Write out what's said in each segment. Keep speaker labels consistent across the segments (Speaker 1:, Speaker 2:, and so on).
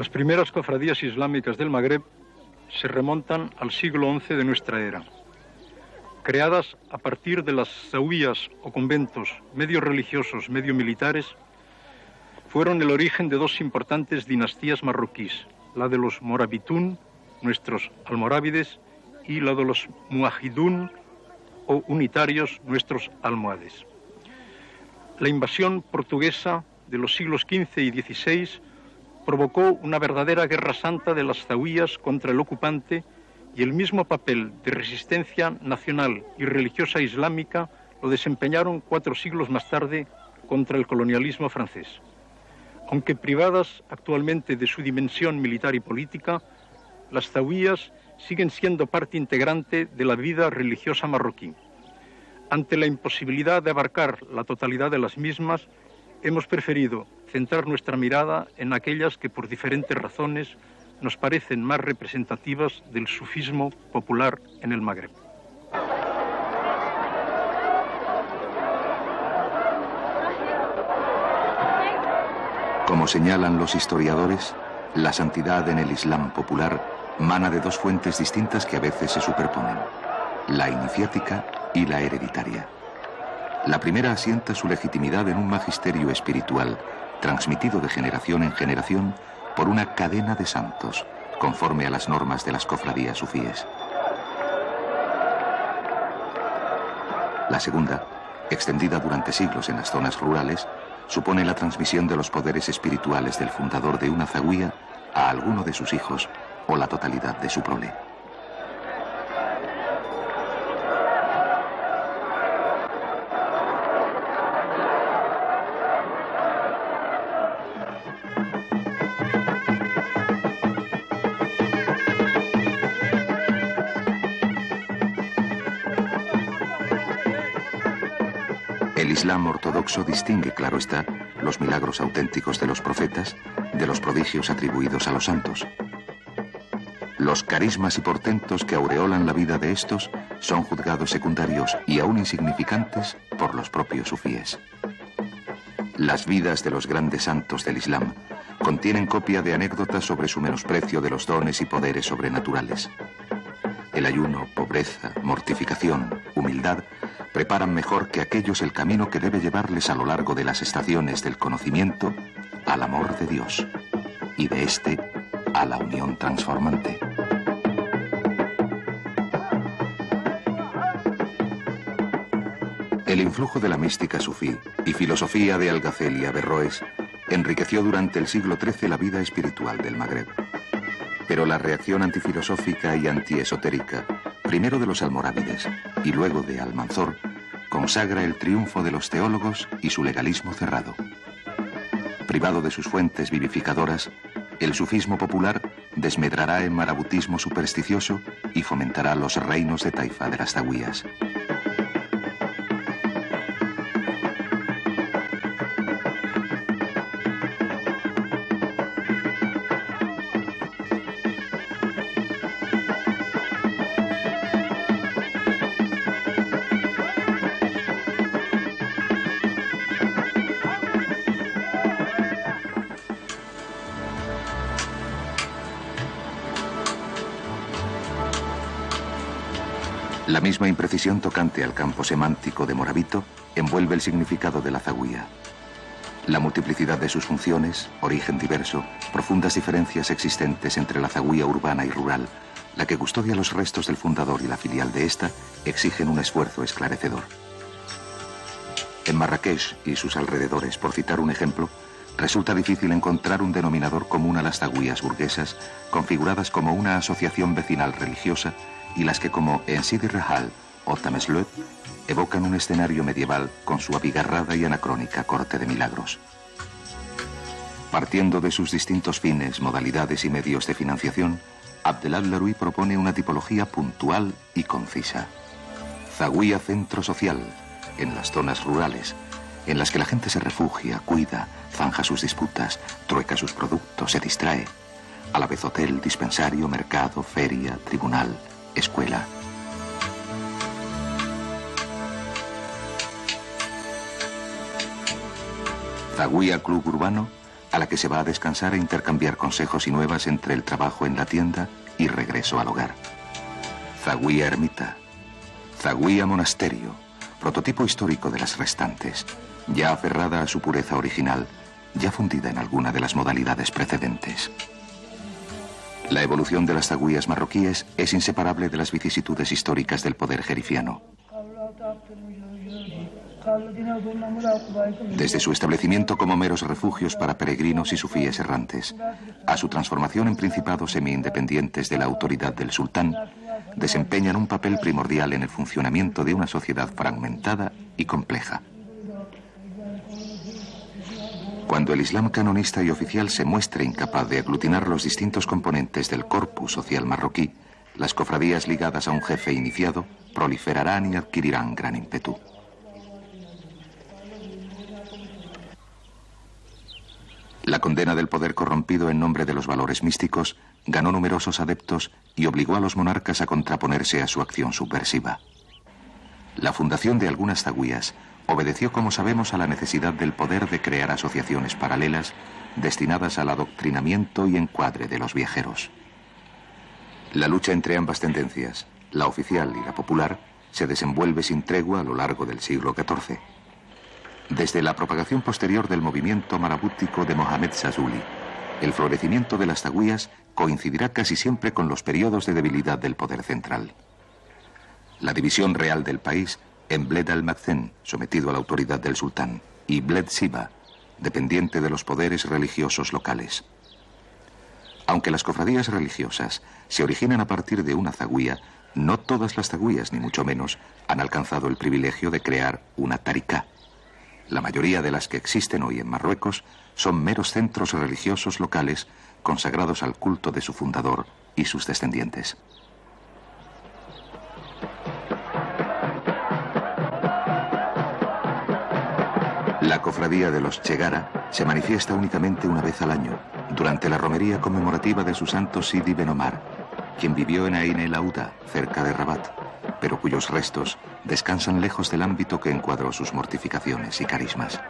Speaker 1: Las primeras cofradías islámicas del Magreb se remontan al siglo XI de nuestra era. Creadas a partir de las zahuías o conventos medio religiosos, medio militares, fueron el origen de dos importantes dinastías marroquíes, la de los Morabitún, nuestros almorávides, y la de los Muajidún o unitarios, nuestros almohades. La invasión portuguesa de los siglos XV y XVI provocó una verdadera guerra santa de las zahuías contra el ocupante, y el mismo papel de resistencia nacional y religiosa islámica lo desempeñaron 4 siglos más tarde contra el colonialismo francés. Aunque privadas actualmente de su dimensión militar y política, las zahuías siguen siendo parte integrante de la vida religiosa marroquí. Ante la imposibilidad de abarcar la totalidad de las mismas, hemos preferido centrar nuestra mirada en aquellas que por diferentes razones nos parecen más representativas del sufismo popular en el Magreb.
Speaker 2: Como señalan los historiadores, la santidad en el Islam popular mana de 2 fuentes distintas que a veces se superponen: la iniciática y la hereditaria. La primera asienta su legitimidad en un magisterio espiritual transmitido de generación en generación por una cadena de santos, conforme a las normas de las cofradías sufíes. La segunda, extendida durante siglos en las zonas rurales, supone la transmisión de los poderes espirituales del fundador de una zahuía a alguno de sus hijos o la totalidad de su prole. El Islam ortodoxo distingue, claro está, los milagros auténticos de los profetas de los prodigios atribuidos a los santos. Los carismas y portentos que aureolan la vida de estos son juzgados secundarios y aún insignificantes por los propios sufíes. Las vidas de los grandes santos del Islam contienen copia de anécdotas sobre su menosprecio de los dones y poderes sobrenaturales. El ayuno, pobreza, mortificación, humildad preparan mejor que aquellos el camino que debe llevarles a lo largo de las estaciones del conocimiento al amor de Dios y de éste a la unión transformante. El influjo de la mística sufí y filosofía de Algacel y Averroes enriqueció durante el siglo XIII la vida espiritual del Magreb. Pero la reacción antifilosófica y antiesotérica, primero de los almorávides y luego de Almanzor, consagra el triunfo de los teólogos y su legalismo cerrado. Privado de sus fuentes vivificadoras, el sufismo popular desmedrará en marabutismo supersticioso y fomentará los reinos de taifa de las zahuías. La misma imprecisión tocante al campo semántico de Morabito envuelve el significado de la zahuía. La multiplicidad de sus funciones, origen diverso, profundas diferencias existentes entre la zahuía urbana y rural, la que custodia los restos del fundador y la filial de esta, exigen un esfuerzo esclarecedor. En Marrakech y sus alrededores, por citar un ejemplo, resulta difícil encontrar un denominador común a las zahuías burguesas, configuradas como una asociación vecinal religiosa, y las que, como en Sidi Rahal o Tamesluet, evocan un escenario medieval con su abigarrada y anacrónica corte de milagros. Partiendo de sus distintos fines, modalidades y medios de financiación, Abdelal Leroui propone una tipología puntual y concisa. Zahuía centro social, en las zonas rurales, en las que la gente se refugia, cuida, zanja sus disputas, trueca sus productos, se distrae. A la vez hotel, dispensario, mercado, feria, tribunal, escuela. Zahuía Club Urbano a la que se va a descansar e intercambiar consejos y nuevas entre el trabajo en la tienda y regreso al hogar. Zaguía ermita, Zaguía monasterio, prototipo histórico de las restantes, ya aferrada a su pureza original, ya fundida en alguna de las modalidades precedentes. La evolución de las zaguías marroquíes es inseparable de las vicisitudes históricas del poder jerifiano. Desde su establecimiento como meros refugios para peregrinos y sufíes errantes, a su transformación en principados semi-independientes de la autoridad del sultán, desempeñan un papel primordial en el funcionamiento de una sociedad fragmentada y compleja. Cuando el Islam canonista y oficial se muestre incapaz de aglutinar los distintos componentes del corpus social marroquí, las cofradías ligadas a un jefe iniciado proliferarán y adquirirán gran ímpetu. La condena del poder corrompido en nombre de los valores místicos ganó numerosos adeptos y obligó a los monarcas a contraponerse a su acción subversiva. La fundación de algunas zaguías obedeció, como sabemos, a la necesidad del poder de crear asociaciones paralelas destinadas al adoctrinamiento y encuadre de los viajeros. La lucha entre ambas tendencias, la oficial y la popular, se desenvuelve sin tregua a lo largo del siglo XIV. Desde la propagación posterior del movimiento marabútico de Mohamed Zazuli, el florecimiento de las zaguías coincidirá casi siempre con los periodos de debilidad del poder central. La división real del país en Bled al-Makzen, sometido a la autoridad del sultán, y Bled Siba, dependiente de los poderes religiosos locales. Aunque las cofradías religiosas se originan a partir de una zaguía, no todas las zaguías, ni mucho menos, han alcanzado el privilegio de crear una tariká. La mayoría de las que existen hoy en Marruecos son meros centros religiosos locales consagrados al culto de su fundador y sus descendientes. La cofradía de los Chegara se manifiesta únicamente una vez al año, durante la romería conmemorativa de su santo Sidi Ben Omar, quien vivió en Ain el Auda, cerca de Rabat, pero cuyos restos descansan lejos del ámbito que encuadró sus mortificaciones y carismas.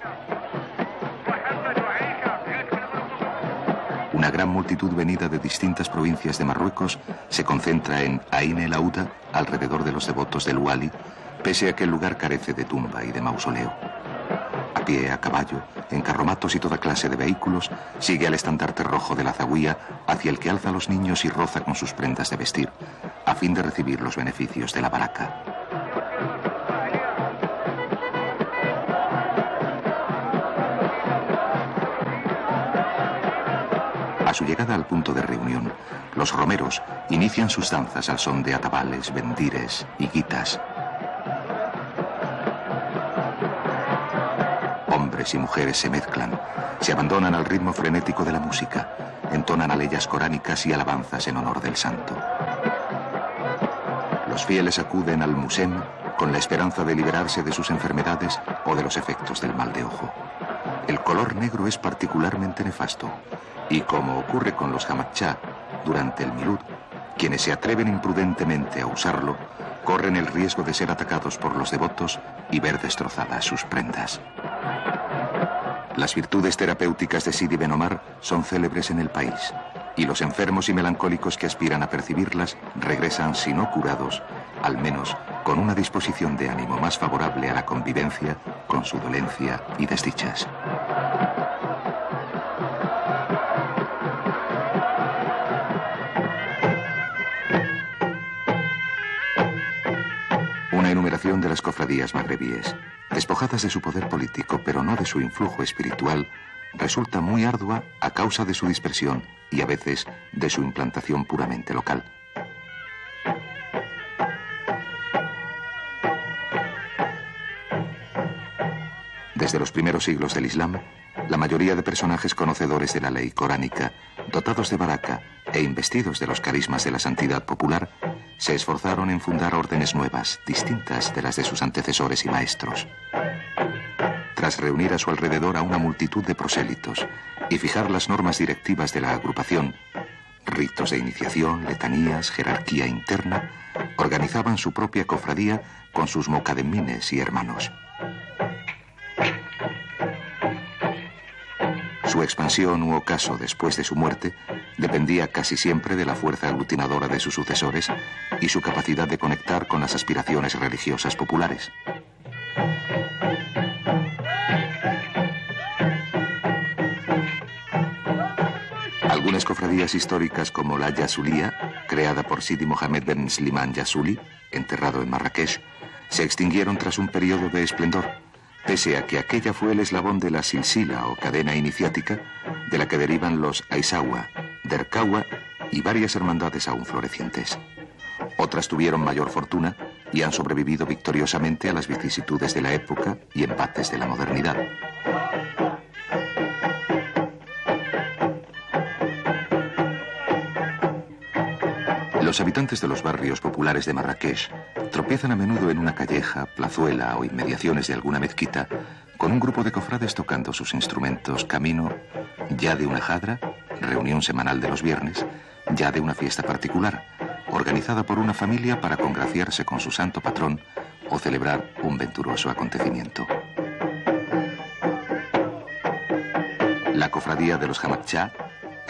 Speaker 2: Una gran multitud venida de distintas provincias de Marruecos se concentra en Ain el Auda, alrededor de los devotos del Wali, pese a que el lugar carece de tumba y de mausoleo. A pie, a caballo, en carromatos y toda clase de vehículos, sigue al estandarte rojo de la zaguía hacia el que alza a los niños y roza con sus prendas de vestir, a fin de recibir los beneficios de la baraka. A su llegada al punto de reunión, los romeros inician sus danzas al son de atabales, bendires y guitas. Hombres y mujeres se mezclan, se abandonan al ritmo frenético de la música, entonan aleyas coránicas y alabanzas en honor del santo. Los fieles acuden al Musem con la esperanza de liberarse de sus enfermedades o de los efectos del mal de ojo. El color negro es particularmente nefasto y, como ocurre con los Hamadchá durante el Milud, quienes se atreven imprudentemente a usarlo corren el riesgo de ser atacados por los devotos y ver destrozadas sus prendas. Las virtudes terapéuticas de Sidi Ben Omar son célebres en el país, y los enfermos y melancólicos que aspiran a percibirlas regresan, si no curados, al menos con una disposición de ánimo más favorable a la convivencia con su dolencia y desdichas. Una enumeración de las cofradías magrebíes, despojadas de su poder político, pero no de su influjo espiritual, resulta muy ardua a causa de su dispersión y a veces de su implantación puramente local. Desde los primeros siglos del Islam, la mayoría de personajes conocedores de la ley coránica, dotados de baraka e investidos de los carismas de la santidad popular, se esforzaron en fundar órdenes nuevas, distintas de las de sus antecesores y maestros. Tras reunir a su alrededor a una multitud de prosélitos y fijar las normas directivas de la agrupación, ritos de iniciación, letanías, jerarquía interna, organizaban su propia cofradía con sus mocademines y hermanos. Su expansión u ocaso después de su muerte dependía casi siempre de la fuerza aglutinadora de sus sucesores y su capacidad de conectar con las aspiraciones religiosas populares. Algunas cofradías históricas como la Yasulía, creada por Sidi Mohammed Ben Sliman Yasuli, enterrado en Marrakech, se extinguieron tras un periodo de esplendor, pese a que aquella fue el eslabón de la silsila o cadena iniciática de la que derivan los Aisawa, Derkawa y varias hermandades aún florecientes. Otras tuvieron mayor fortuna y han sobrevivido victoriosamente a las vicisitudes de la época y embates de la modernidad. Los habitantes de los barrios populares de Marrakech tropiezan a menudo en una calleja, plazuela o inmediaciones de alguna mezquita con un grupo de cofrades tocando sus instrumentos camino ya de una jadra, reunión semanal de los viernes, ya de una fiesta particular, organizada por una familia para congraciarse con su santo patrón o celebrar un venturoso acontecimiento. La cofradía de los Hamadchá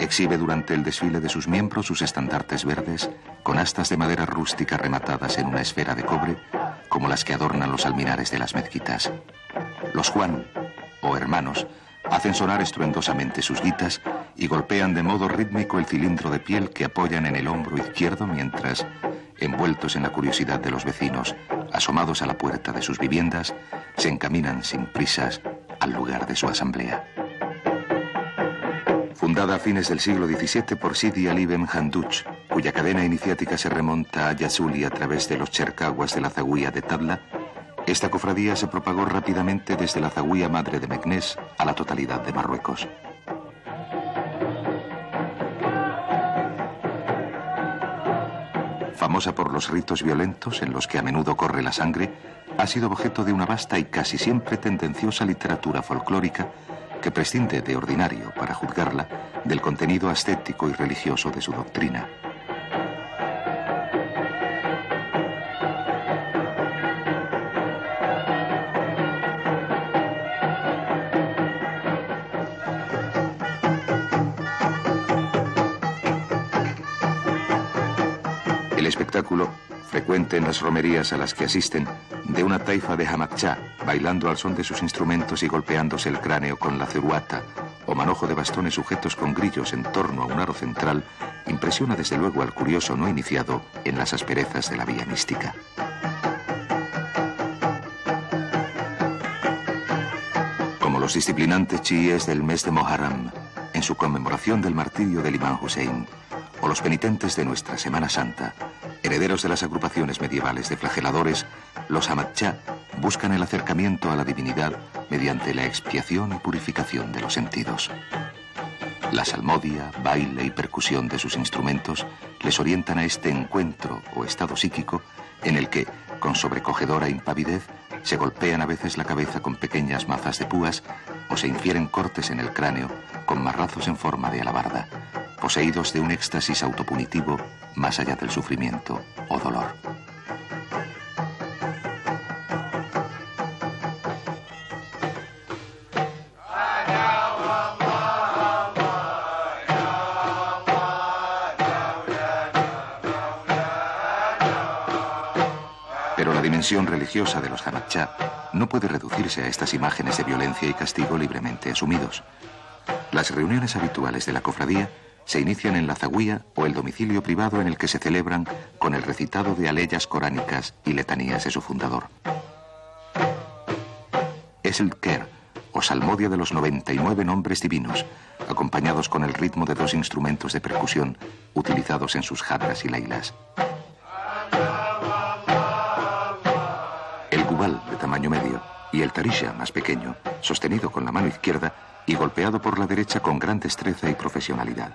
Speaker 2: exhibe durante el desfile de sus miembros sus estandartes verdes con astas de madera rústica rematadas en una esfera de cobre, como las que adornan los alminares de las mezquitas. Los Juan, o hermanos, hacen sonar estruendosamente sus guitas y golpean de modo rítmico el cilindro de piel que apoyan en el hombro izquierdo mientras, envueltos en la curiosidad de los vecinos, asomados a la puerta de sus viviendas, se encaminan sin prisas al lugar de su asamblea. Fundada a fines del siglo XVII por Sidi Ali Ben Handuch, cuya cadena iniciática se remonta a Yasuli a través de los chercaguas de la Zahuía de Tadla, esta cofradía se propagó rápidamente desde la Zahuía madre de Meknès a la totalidad de Marruecos. Famosa por los ritos violentos en los que a menudo corre la sangre, ha sido objeto de una vasta y casi siempre tendenciosa literatura folclórica que prescinde de ordinario, para juzgarla, del contenido ascético y religioso de su doctrina. El espectáculo, frecuente en las romerías a las que asisten, de una taifa de Hamadchá, bailando al son de sus instrumentos y golpeándose el cráneo con la ceruata, o manojo de bastones sujetos con grillos en torno a un aro central, impresiona desde luego al curioso no iniciado en las asperezas de la vía mística. Como los disciplinantes chiíes del mes de Moharram, en su conmemoración del martirio del Imán Hussein, o los penitentes de nuestra Semana Santa, herederos de las agrupaciones medievales de flageladores, los Hamadchá buscan el acercamiento a la divinidad mediante la expiación y purificación de los sentidos. La salmodia, baile y percusión de sus instrumentos les orientan a este encuentro o estado psíquico en el que, con sobrecogedora impavidez, se golpean a veces la cabeza con pequeñas mazas de púas o se infieren cortes en el cráneo con marrazos en forma de alabarda, poseídos de un éxtasis autopunitivo más allá del sufrimiento o dolor. Pero la dimensión religiosa de los Hamadchá no puede reducirse a estas imágenes de violencia y castigo libremente asumidos. Las reuniones habituales de la cofradía se inician en la zahuía o el domicilio privado en el que se celebran con el recitado de aleyas coránicas y letanías de su fundador. Es el Ker, o salmodia de los 99 nombres divinos, acompañados con el ritmo de dos instrumentos de percusión utilizados en sus jadras y lailas. El gubal, de tamaño medio, y el tarisha, más pequeño, sostenido con la mano izquierda y golpeado por la derecha con gran destreza y profesionalidad.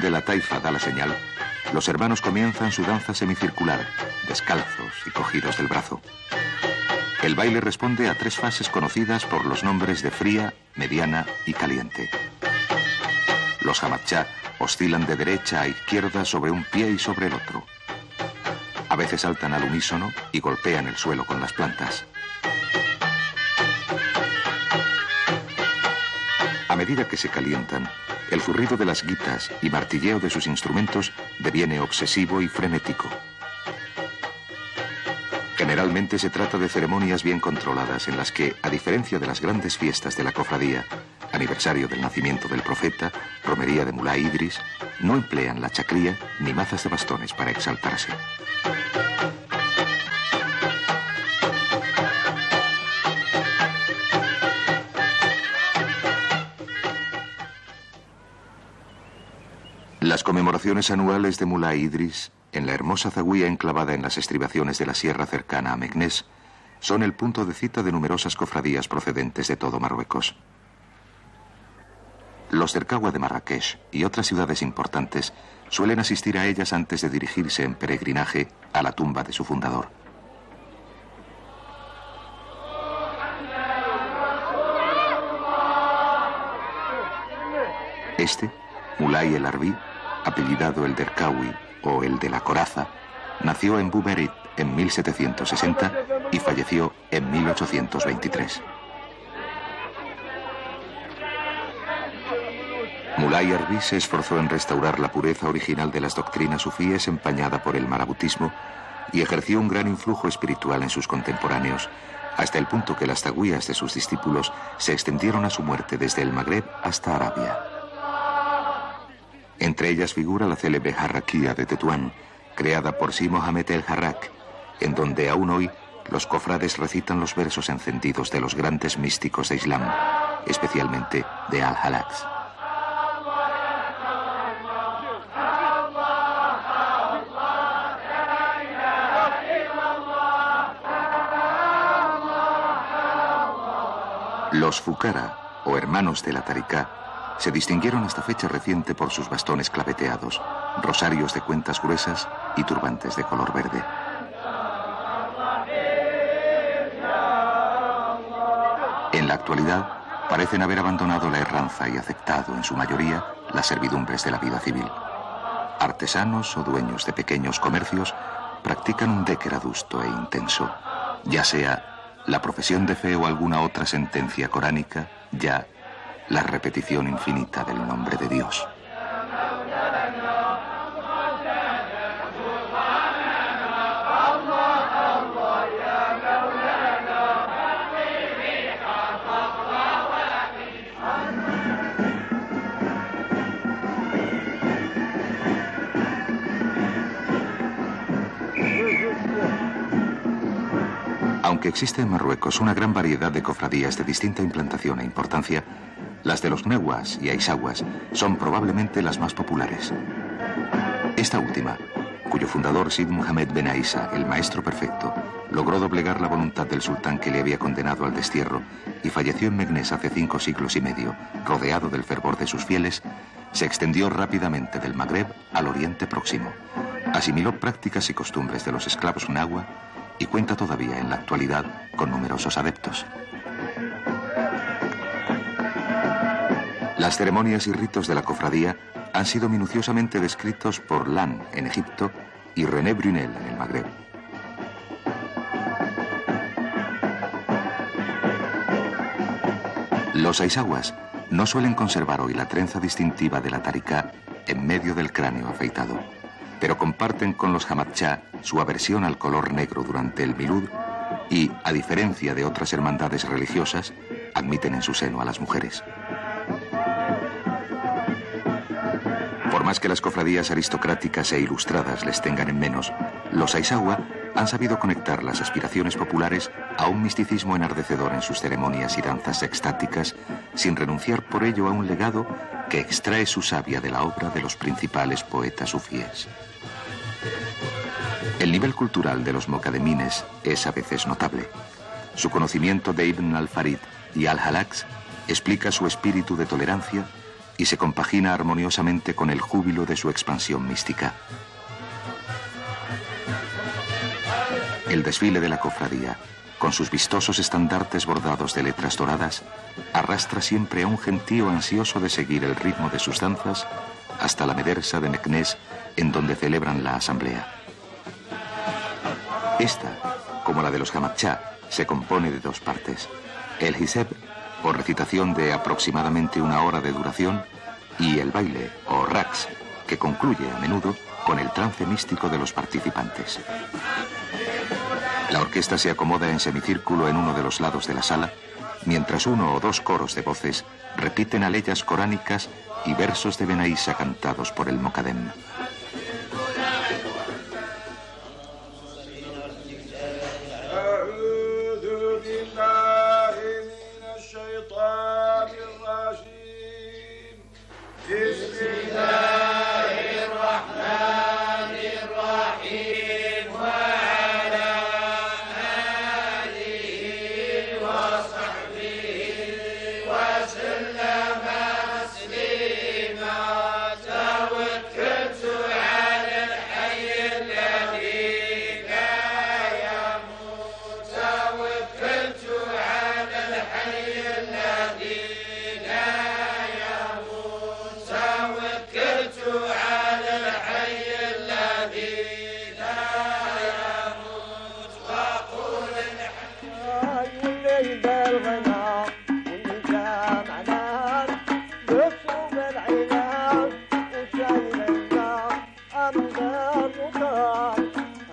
Speaker 2: donde la taifa da la señal, los hermanos comienzan su danza semicircular, descalzos y cogidos del brazo. El baile responde a 3 fases conocidas por los nombres de fría, mediana y caliente. Los hamadchá oscilan de derecha a izquierda sobre un pie y sobre el otro. A veces saltan al unísono y golpean el suelo con las plantas. A medida que se calientan, el zurrido de las guitas y martilleo de sus instrumentos deviene obsesivo y frenético. Generalmente se trata de ceremonias bien controladas en las que, a diferencia de las grandes fiestas de la cofradía, aniversario del nacimiento del profeta, romería de Mulá Idris, no emplean la chacría ni mazas de bastones para exaltarse. Las conmemoraciones anuales de Mulá Idris, en la hermosa zahuía enclavada en las estribaciones de la sierra cercana a Meknès, son el punto de cita de numerosas cofradías procedentes de todo Marruecos. Los Derkawa de Marrakech y otras ciudades importantes suelen asistir a ellas antes de dirigirse en peregrinaje a la tumba de su fundador. Este, Moulay el Arbi, apellidado el Derkawi o el de la Coraza, nació en Bouberit en 1760 y falleció en 1823. Moulay Arbi se esforzó en restaurar la pureza original de las doctrinas sufíes empañada por el marabutismo y ejerció un gran influjo espiritual en sus contemporáneos, hasta el punto que las zahuías de sus discípulos se extendieron a su muerte desde el Magreb hasta Arabia. Entre ellas figura la célebre Harraquía de Tetuán, creada por Si Mohamed el Harrak, en donde aún hoy los cofrades recitan los versos encendidos de los grandes místicos de Islam, especialmente de Al-Halax. Los Fukara, o hermanos de la Tariká, se distinguieron hasta fecha reciente por sus bastones claveteados, rosarios de cuentas gruesas y turbantes de color verde. En la actualidad, parecen haber abandonado la erranza y aceptado, en su mayoría, las servidumbres de la vida civil. Artesanos o dueños de pequeños comercios practican un dhikr adusto e intenso, ya sea la profesión de fe o alguna otra sentencia coránica, ya la repetición infinita del nombre de Dios. Aunque existe en Marruecos una gran variedad de cofradías de distinta implantación e importancia, las de los Newas y Aissawas son probablemente las más populares. Esta última, cuyo fundador Sid Mohamed Ben Aissa, el maestro perfecto, logró doblegar la voluntad del sultán que le había condenado al destierro y falleció en Meknès hace 5 siglos y medio, rodeado del fervor de sus fieles, se extendió rápidamente del Magreb al Oriente Próximo, asimiló prácticas y costumbres de los esclavos Nawa y cuenta todavía en la actualidad con numerosos adeptos. Las ceremonias y ritos de la cofradía han sido minuciosamente descritos por Lan en Egipto y René Brunel en el Magreb. Los Aissawas no suelen conservar hoy la trenza distintiva de la Tariká en medio del cráneo afeitado, pero comparten con los Hamadchá su aversión al color negro durante el milud y, a diferencia de otras hermandades religiosas, admiten en su seno a las mujeres. Por más que las cofradías aristocráticas e ilustradas les tengan en menos, los Aissawa han sabido conectar las aspiraciones populares a un misticismo enardecedor en sus ceremonias y danzas extáticas, sin renunciar por ello a un legado que extrae su savia de la obra de los principales poetas sufíes. El nivel cultural de los mokademines es a veces notable. Su conocimiento de Ibn al-Farid y al-Halax explica su espíritu de tolerancia y se compagina armoniosamente con el júbilo de su expansión mística. El desfile de la cofradía, con sus vistosos estandartes bordados de letras doradas, arrastra siempre a un gentío ansioso de seguir el ritmo de sus danzas hasta la medersa de Meknès, en donde celebran la asamblea. Esta, como la de los Hamadchá, se compone de dos partes: el Hiseb, o recitación de aproximadamente 1 hora de duración, y el baile, o Raqs, que concluye a menudo con el trance místico de los participantes. La orquesta se acomoda en semicírculo en uno de los lados de la sala, mientras 1 o 2 coros de voces repiten aleyas coránicas y versos de Benaísa cantados por el Mokadem.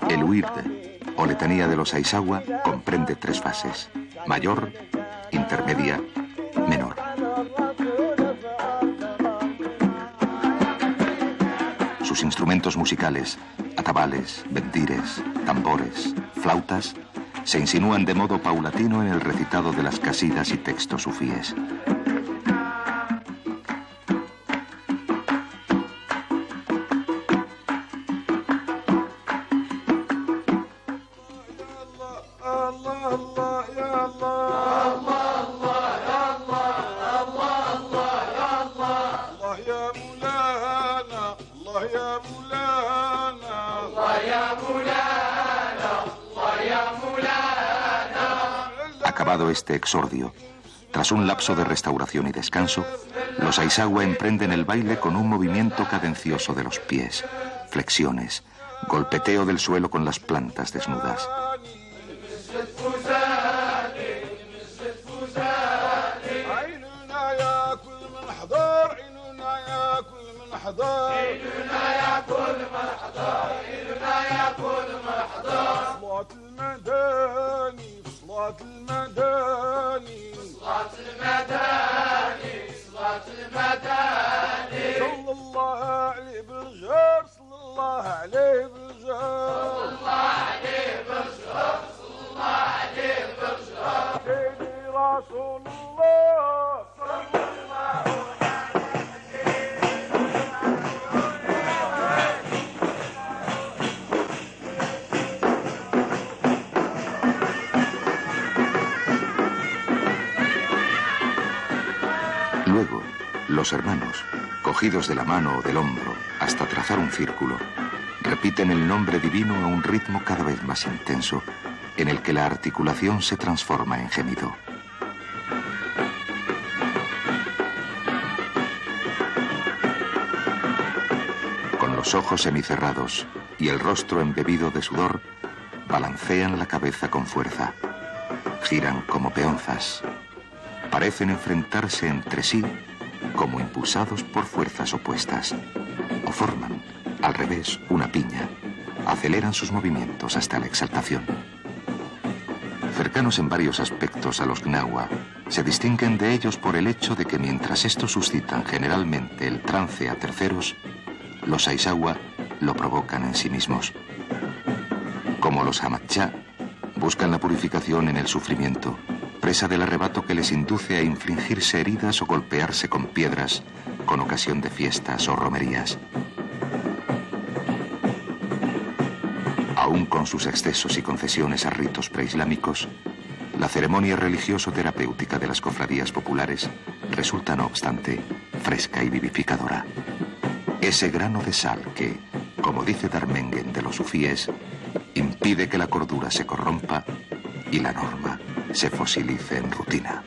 Speaker 2: El Wird, o letanía de los Aisagua, comprende 3 fases: mayor, intermedia, menor. Sus instrumentos musicales, atabales, bendires, tambores, flautas, se insinúan de modo paulatino en el recitado de las casidas y textos sufíes. Acabado este exordio, tras un lapso de restauración y descanso, los Aisagua emprenden el baile con un movimiento cadencioso de los pies, flexiones, golpeteo del suelo con las plantas desnudas. Luego, los hermanos, cogidos de la mano o del hombro hasta trazar un círculo, repiten el nombre divino a un ritmo cada vez más intenso, en el que la articulación se transforma en gemido. Con los ojos semicerrados y el rostro embebido de sudor, balancean la cabeza con fuerza, giran como peonzas. Parecen enfrentarse entre sí como impulsados por fuerzas opuestas, o forman, al revés, una piña. Aceleran sus movimientos hasta la exaltación. Cercanos en varios aspectos a los Gnawa, se distinguen de ellos por el hecho de que mientras estos suscitan generalmente el trance a terceros, los Aisagua lo provocan en sí mismos. Como los Hamadchá, buscan la purificación en el sufrimiento, presa del arrebato que les induce a infligirse heridas o golpearse con piedras con ocasión de fiestas o romerías. Aún con sus excesos y concesiones a ritos preislámicos, la ceremonia religioso-terapéutica de las cofradías populares resulta, no obstante, fresca y vivificadora. Ese grano de sal que, como dice Darmengen de los sufíes, impide que la cordura se corrompa y la norma se fosilice en rutina.